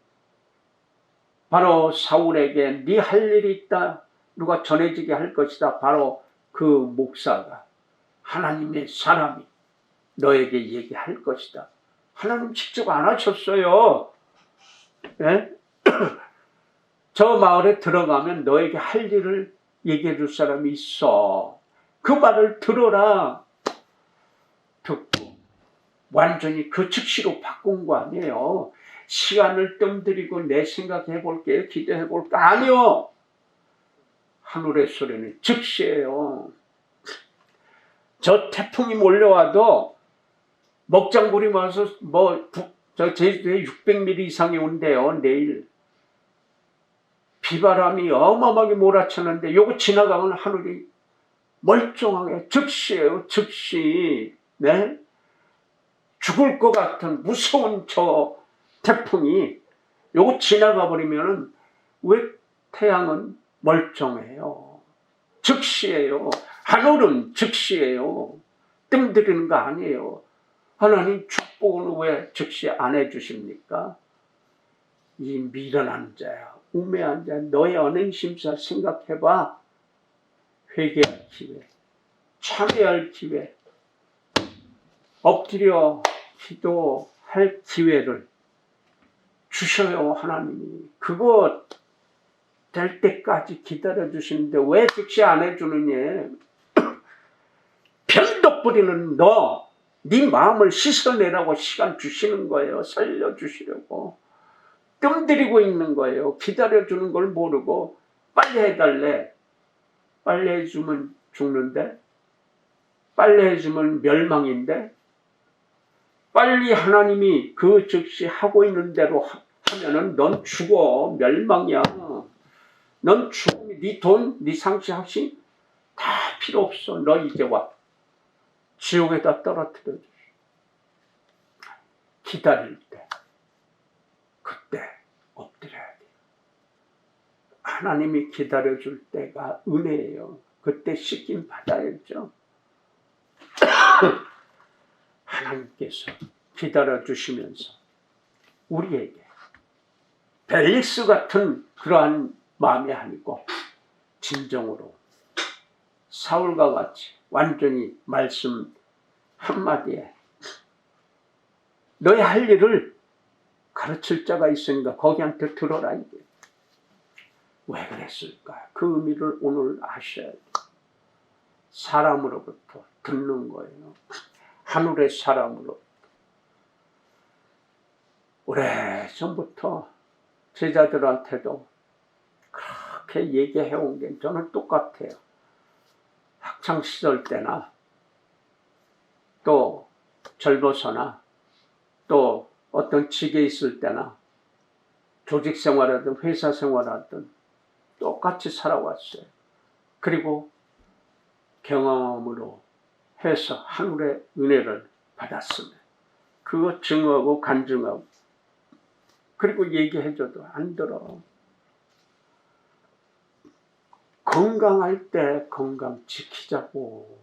바로 사울에게 네 할 일이 있다, 누가 전해지게 할 것이다. 바로 그 목사가, 하나님의 사람이 너에게 얘기할 것이다. 하나님 직접 안 하셨어요. 네? 저 마을에 들어가면 너에게 할 일을 얘기해 줄 사람이 있어. 그 말을 들어라. 듣고 완전히 그 즉시로 바꾼 거 아니에요. 시간을 뜸들이고 내 생각해 볼게, 기도해 볼까? 아니요. 하늘의 소리는 즉시예요. 저 태풍이 몰려와도 먹장물이 와서 저 제주도에 600mm 이상이 온대요. 내일 비바람이 어마어마하게 몰아치는데 요거 지나가면 하늘이 멀쩡하게 즉시예요. 즉시. 네? 죽을 것 같은 무서운 저 태풍이 요거 지나가 버리면은 왜 태양은 멀쩡해요? 즉시예요. 하늘은 즉시예요. 뜸들이는 거 아니에요. 하나님 축복은 왜 즉시 안 해주십니까? 이 미련한 자야, 우매한 자야, 너의 언행심사 생각해봐. 회개할 기회, 참여할 기회, 엎드려 기도할 기회를 주셔요. 하나님이 그거 될 때까지 기다려주시는데 왜 즉시 안 해주느냐. 변덕 부리는 너, 네 마음을 씻어내라고 시간 주시는 거예요. 살려주시려고 뜸들이고 있는 거예요. 기다려주는 걸 모르고 빨리 해달래. 빨리 해주면 죽는데, 빨리 해주면 멸망인데, 빨리 하나님이 그 즉시 하고 있는 대로 하면은 넌 죽어. 멸망이야. 넌 죽으면 네 돈, 네 상시 학식 다 필요 없어. 너 이제 와. 지옥에다 떨어뜨려 주시. 기다릴 때, 그때 엎드려야 돼. 하나님이 기다려줄 때가 은혜예요. 그때 씻김 받아야죠. 하나님께서 기다려주시면서 우리에게 벨릭스 같은 그러한 마음이 아니고 진정으로 사울과 같이 완전히 말씀 한마디에 너의 할 일을 가르칠 자가 있으니까 거기한테 들어라. 이게 왜 그랬을까? 그 의미를 오늘 아셔야 돼요. 사람으로부터 듣는 거예요. 하늘의 사람으로. 오래전부터 제자들한테도 그렇게 얘기해온 게 저는 똑같아요. 학창시절 때나 또 절보서나 또 어떤 직에 있을 때나 조직생활하든 회사생활하든 똑같이 살아왔어요. 그리고 경험으로 해서 하늘의 은혜를 받았으면 그거 증오하고 간증하고 그리고 얘기해줘도 안 들어. 건강할 때 건강 지키자고.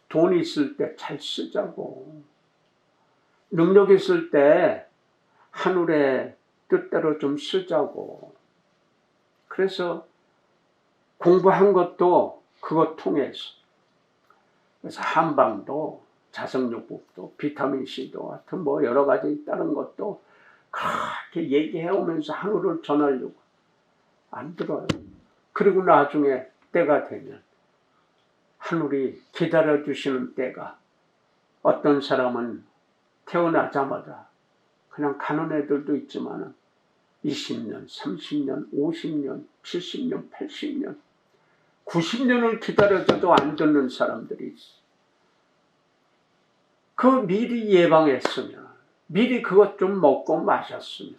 돈 있을 때 잘 쓰자고. 능력 있을 때 하늘의 뜻대로 좀 쓰자고. 그래서 공부한 것도 그것 통해서. 그래서 한방도 자석요법도 비타민C도 하여튼 뭐 여러 가지 다른 것도 그렇게 얘기해 오면서 하늘을 전하려고 안 들어요. 그리고 나중에 때가 되면 하늘이 기다려주시는 때가, 어떤 사람은 태어나자마자 그냥 가는 애들도 있지만 20년, 30년, 50년, 70년, 80년, 90년을 기다려줘도 안 듣는 사람들이 있어. 그 미리 예방했으면, 미리 그것 좀 먹고 마셨으면,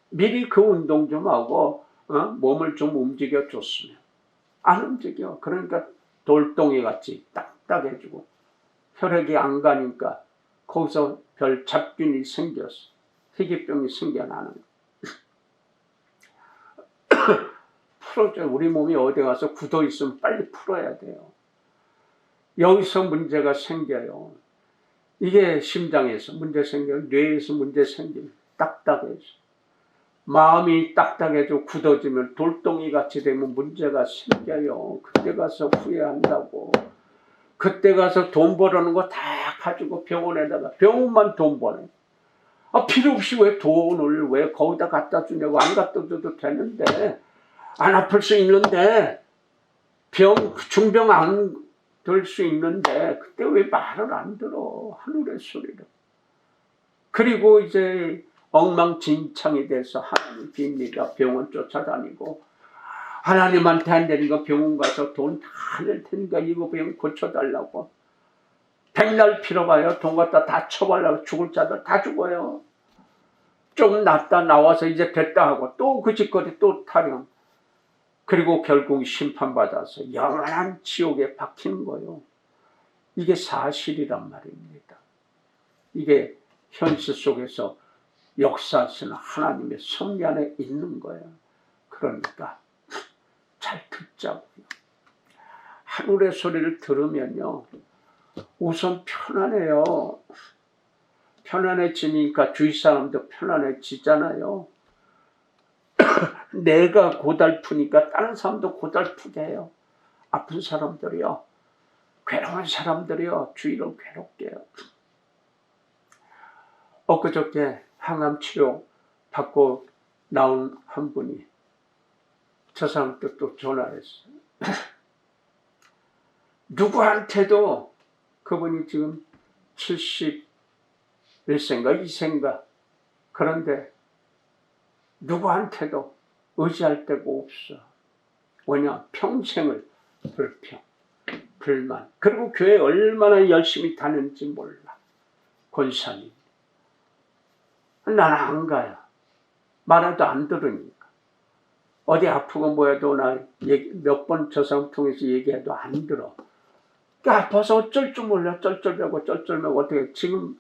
미리 그 운동 좀 하고 몸을 좀 움직여 줬으면 안 움직여. 그러니까 돌덩이 같이 딱딱해지고 혈액이 안 가니까 거기서 별 잡균이 생겼어. 희귀병이 생겨나는. 풀어줘. 우리 몸이 어디 가서 굳어 있으면 빨리 풀어야 돼요. 여기서 문제가 생겨요. 이게 심장에서 문제 생겨요. 뇌에서 문제 생기면 딱딱해져. 마음이 딱딱해져 굳어지면 돌덩이 같이 되면 문제가 생겨요. 그때 가서 후회한다고. 그때 가서 돈 벌어는 거 다 가지고 병원에다가, 병원만 돈 버네. 필요 없이 왜 돈을 왜 거기다 갖다 주냐고. 안 갖다 줘도 되는데, 안 아플 수 있는데, 중병 안 될 수 있는데, 그때 왜 말을 안 들어. 하늘의 소리를. 그리고 이제 엉망진창이 돼서 하나님 빕니다. 병원 쫓아다니고, 하나님한테 안 되니까 병원 가서 돈 다 낼 테니까 이거 병 고쳐달라고. 백날 필요가요. 돈 갖다 다 쳐발라고 죽을 자들 다 죽어요. 좀 낫다 나와서 이제 됐다 하고 또 그 짓거리 또 타령. 그리고 결국 심판받아서 영원한 지옥에 박히는 거예요. 이게 사실이란 말입니다. 이게 현실 속에서 역사하시는 하나님의 섭리 안에 있는 거예요. 그러니까 잘 듣자고요. 하늘의 소리를 들으면요, 우선 편안해요. 편안해지니까 주위 사람도 편안해지잖아요. 내가 고달프니까 다른 사람도 고달프게 해요. 아픈 사람들이요, 괴로운 사람들이요, 주위를 괴롭게 해요. 엊그저께 항암 치료 받고 나온 한 분이 저 사람한테 또 전화했어요. 누구한테도, 그분이 지금 71세인가 2세인가, 그런데 누구한테도 의지할 데가 없어. 왜냐? 평생을 불평, 불만. 그리고 교회 얼마나 열심히 다녔는지 몰라. 권사님. 나는 안 가요. 말해도 안 들으니까. 어디 아프고 뭐해도 나 몇 번 저 사람 통해서 얘기해도 안 들어. 아파서 어쩔 줄 몰라. 쩔쩔매고 쩔쩔매고. 어떻게 지금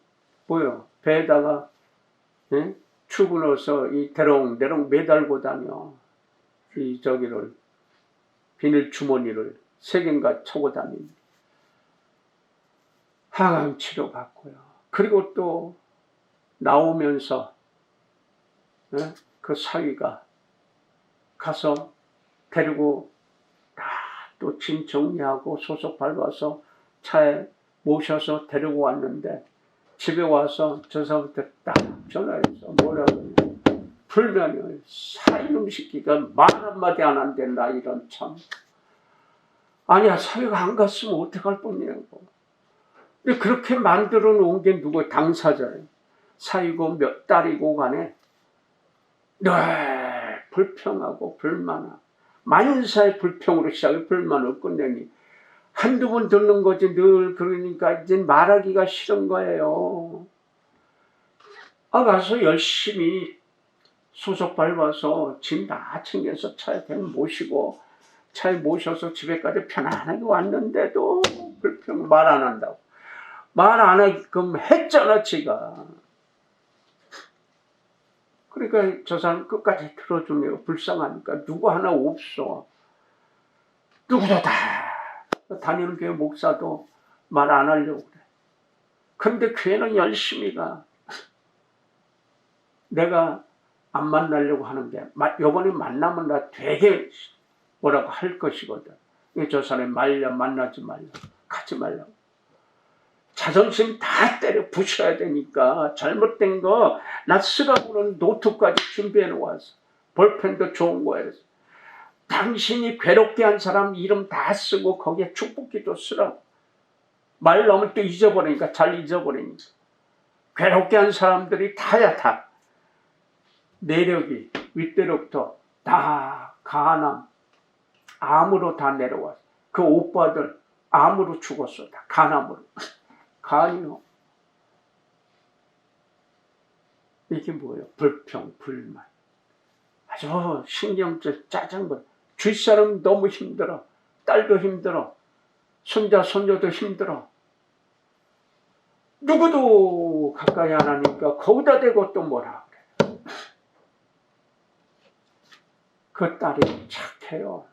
뭐요? 배에다가 출근해서 이 대롱대롱 매달고 다녀. 이 저기를 비닐 주머니를 3개인가 차고 다니는. 항암 치료 받고요. 그리고 또 나오면서 그 사위가 가서 데리고 다 또 짐 정리하고 소속 밟아서 차에 모셔서 데리고 왔는데, 집에 와서 저 사람한테 딱 전화해서 뭐라고 불면을 사위놈 시키가 말 한마디 안 한댄다. 이런 참. 아니야, 사위가 안 갔으면 어떡할 뻔이냐고. 근데 그렇게 만들어 놓은 게 누구? 당사자예요. 사위고 몇 달이고 간에 늘 불평하고 불만하고 만사의 불평으로 시작해 불만을 끝내니 한두 번 듣는 거지 늘. 그러니까 이제 말하기가 싫은 거예요. 가서 열심히 소속 밟아서 짐 다 챙겨서 차에 모시고 차에 모셔서 집에까지 편안하게 왔는데도 불평 말 안 한다고. 말 안 하게끔 했잖아 지가. 그러니까 저 사람 끝까지 들어주네요. 불쌍하니까. 누구 하나 없어. 누구도 다. 다니는 교회 목사도 말 안 하려고 그래. 근데 교회는 열심히 가. 내가 안 만나려고 하는 게, 요번에 만나면 나 되게 뭐라고 할 것이거든. 저 사람이 말려, 만나지 말라. 가지 말라고. 자존심 다 때려 부셔야 되니까 잘못된 거 나 쓰라고는 노트까지 준비해 놓았어. 볼펜도 좋은 거였어. 당신이 괴롭게 한 사람 이름 다 쓰고 거기에 축복기도 쓰라고. 말 나오면 또 잊어버리니까 잘 잊어버리니까. 괴롭게 한 사람들이 다야 다. 내력이 윗대로부터 다 가남 암으로 다 내려왔어. 그 오빠들 암으로 죽었어. 다 간암으로. 간이요. 이게 뭐예요? 불평, 불만. 아주 신경질, 짜증나. 주위 사람 너무 힘들어. 딸도 힘들어. 손자, 손녀도 힘들어. 누구도 가까이 안 하니까 거기다 대고 또 뭐라 그래. 그 딸이 착해요.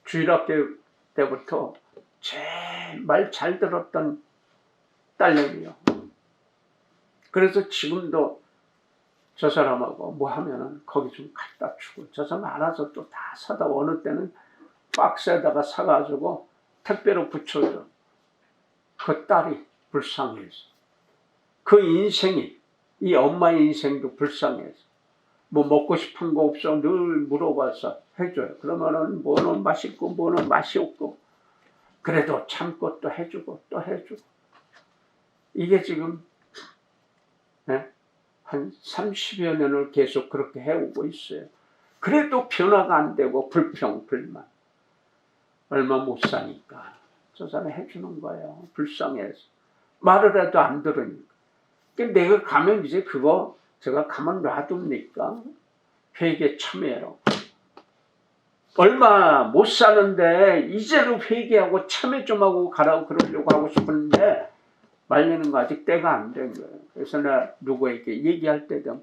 주일학교 때부터 제일 말 잘 들었던 딸내미요. 그래서 지금도 저 사람하고 뭐 하면은 거기 좀 갖다 주고, 저 사람 알아서 또 다 사다 어느 때는 박스에다가 사가지고 택배로 붙여줘. 그 딸이 불쌍해서. 그 인생이, 이 엄마의 인생도 불쌍해서. 뭐 먹고 싶은 거 없어 늘 물어봐서 해줘요. 그러면은 뭐는 맛있고 뭐는 맛이 없고, 그래도 참고 또 해주고 또 해주고. 이게 지금 한 30여 년을 계속 그렇게 해오고 있어요. 그래도 변화가 안 되고 불평, 불만. 얼마 못 사니까 저 사람 해주는 거예요. 불쌍해서. 말을 해도 안 들으니까. 내가 가면 이제 그거 제가 가만 놔둡니까? 회개 참여로. 얼마 못 사는데 이제는 회개하고 참여 좀 하고 가라고 그러려고 하고 싶은데 말리는 거 아직 때가 안 된 거예요. 그래서 내가 누구에게 얘기할 때도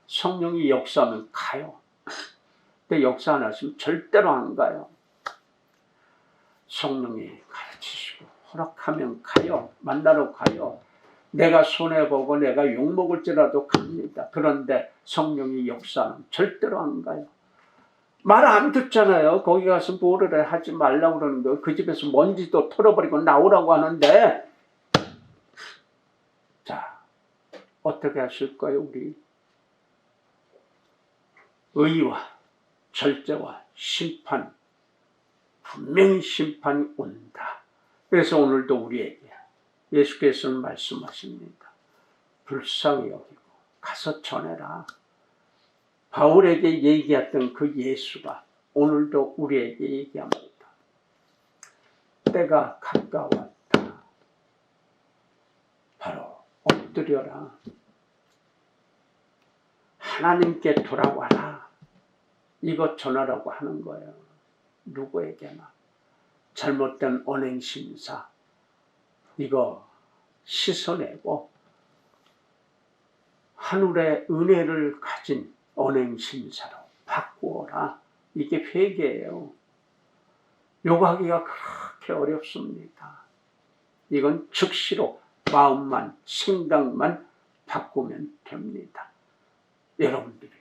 성령이 역사하면 가요. 근데 역사 안 하시면 절대로 안 가요. 성령이 가르치시고 허락하면 가요. 만나러 가요. 내가 손해보고 내가 욕먹을지라도 갑니다. 그런데 성령이 역사는 절대로 안 가요. 말 안 듣잖아요. 거기 가서 뭐를 해 하지 말라고 그러는 거예요. 그 집에서 먼지도 털어버리고 나오라고 하는데, 자, 어떻게 하실까요, 우리? 의와 절제와 심판, 분명히 심판이 온다. 그래서 오늘도 우리에게 예수께서는 말씀하십니다. 불쌍히 여기고 가서 전해라. 바울에게 얘기했던 그 예수가 오늘도 우리에게 얘기합니다. 때가 가까웠다. 바로 엎드려라. 하나님께 돌아와라. 이것 전하라고 하는 거예요. 누구에게나. 잘못된 언행심사 이거 씻어내고 하늘의 은혜를 가진 언행심사로 바꾸어라. 이게 회개예요. 요구하기가 그렇게 어렵습니다. 이건 즉시로 마음만, 생각만 바꾸면 됩니다. 여러분들이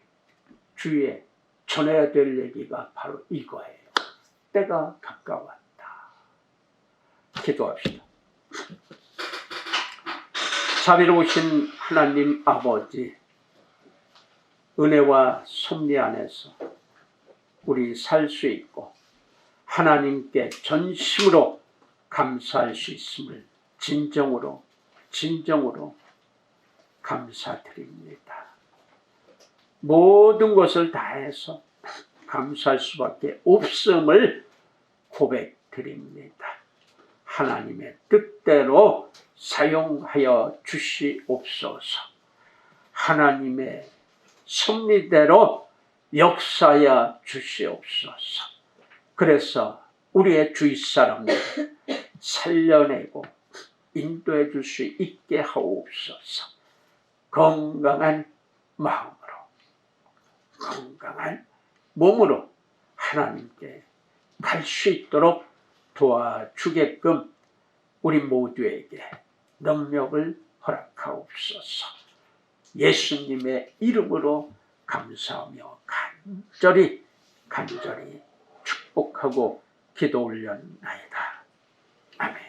주위에 전해야 될 얘기가 바로 이거예요. 때가 가까웠다. 기도합시다. 자비로우신 하나님 아버지, 은혜와 섭리 안에서 우리 살 수 있고 하나님께 전심으로 감사할 수 있음을 진정으로 감사드립니다. 모든 것을 다해서 감사할 수밖에 없음을 고백드립니다. 하나님의 뜻대로 사용하여 주시옵소서. 하나님의 섭리대로 역사하여 주시옵소서. 그래서 우리의 주위 사람들 살려내고 인도해 줄 수 있게 하옵소서. 건강한 마음으로 건강한 몸으로 하나님께 갈 수 있도록 도와주게끔 우리 모두에게 능력을 허락하옵소서. 예수님의 이름으로 감사하며 간절히 축복하고 기도 올렸나이다. 아멘.